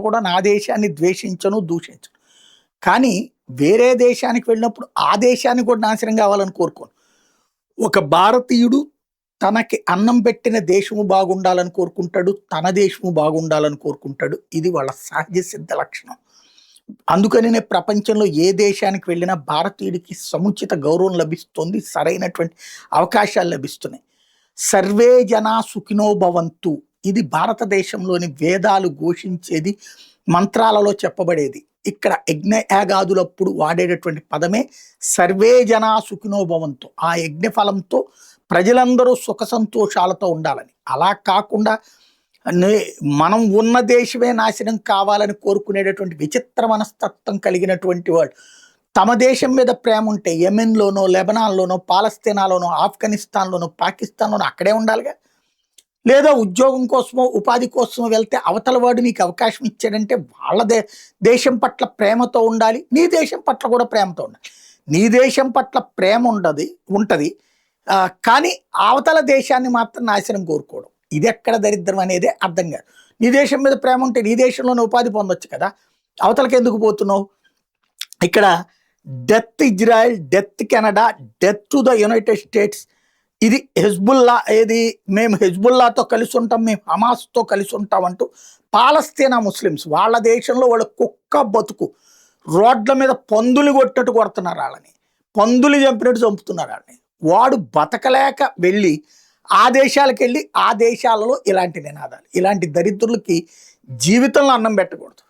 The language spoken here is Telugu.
కూడా నా దేశాన్ని ద్వేషించను, దూషించను. కానీ వేరే దేశానికి వెళ్ళినప్పుడు ఆ దేశాన్ని కూడా నాశనం కావాలని కోరుకోను. ఒక భారతీయుడు తనకి అన్నం పెట్టిన దేశము బాగుండాలని కోరుకుంటాడు. తన దేశము బాగుండాలని కోరుకుంటాడు. ఇది వాళ్ళ సహజ సిద్ధ లక్షణం. అందుకనినే ప్రపంచంలో ఏ దేశానికి వెళ్ళినా భారతీయుడికి సముచిత గౌరవం లభిస్తుంది. సరైనటువంటి అవకాశాలు లభిస్తున్నాయి. సర్వే జనా సుఖినో భవంతు. ఇది భారతదేశంలోని వేదాలు ఘోషించేది, మంత్రాలలో చెప్పబడేది. ఇక్కడ యజ్ఞయాగాదులప్పుడు వాడేటటువంటి పదమే సర్వే జనా సుఖినో భవంతు. ఆ యజ్ఞ ఫలంతో ప్రజలందరూ సుఖ సంతోషాలతో ఉండాలని. అలా కాకుండా మనం ఉన్న దేశమే నాశనం కావాలని కోరుకునేటటువంటి విచిత్ర మనస్తత్వం కలిగినటువంటి వాళ్ళు తమ దేశం మీద ప్రేమ ఉంటే యెమెన్లోనో, లెబనాన్లోనో, పాలస్తీనాలోనో, ఆఫ్ఘనిస్తాన్లోనో, పాకిస్తాన్లోనో అక్కడే ఉండాలిగా. లేదా ఉద్యోగం కోసమో ఉపాధి కోసమో వెళ్తే అవతల వాడు నీకు అవకాశం ఇచ్చాడంటే వాళ్ళ దేశం పట్ల ప్రేమతో ఉండాలి. నీ దేశం పట్ల కూడా ప్రేమతో ఉండాలి. నీ దేశం పట్ల ప్రేమ ఉంటుంది, కానీ అవతల దేశాన్ని మాత్రం నాశనం కోరుకోవడం ఇది ఎక్కడ దరిద్రం అనేదే అర్థం కాదు. నీ దేశం మీద ప్రేమ ఉంటే నీ దేశంలోనే ఉపాధి పొందొచ్చు కదా, అవతలకి ఎందుకు పోతున్నావు? ఇక్కడ death Israel, death Canada, death to the United states. ఇది హెజ్బుల్లా, ఏది మేము హెజ్బుల్లాతో కలిసి ఉంటాం, మేము హమాస్తో కలిసి ఉంటాం అంటూ పాలస్తీనా ముస్లిమ్స్ వాళ్ళ దేశంలో వాళ్ళ కుక్క బతుకు రోడ్ల మీద పందులు కొట్టినట్టు కొడుతున్నారు వాళ్ళని, పందులు చంపినట్టు చంపుతున్నారు వాళ్ళని. వాడు బతకలేక వెళ్ళి ఆ దేశాలకు వెళ్ళి ఆ దేశాలలో ఇలాంటి నినాదాలు, ఇలాంటి దరిద్రులకి జీవితంలో అన్నం పెట్టకూడదు.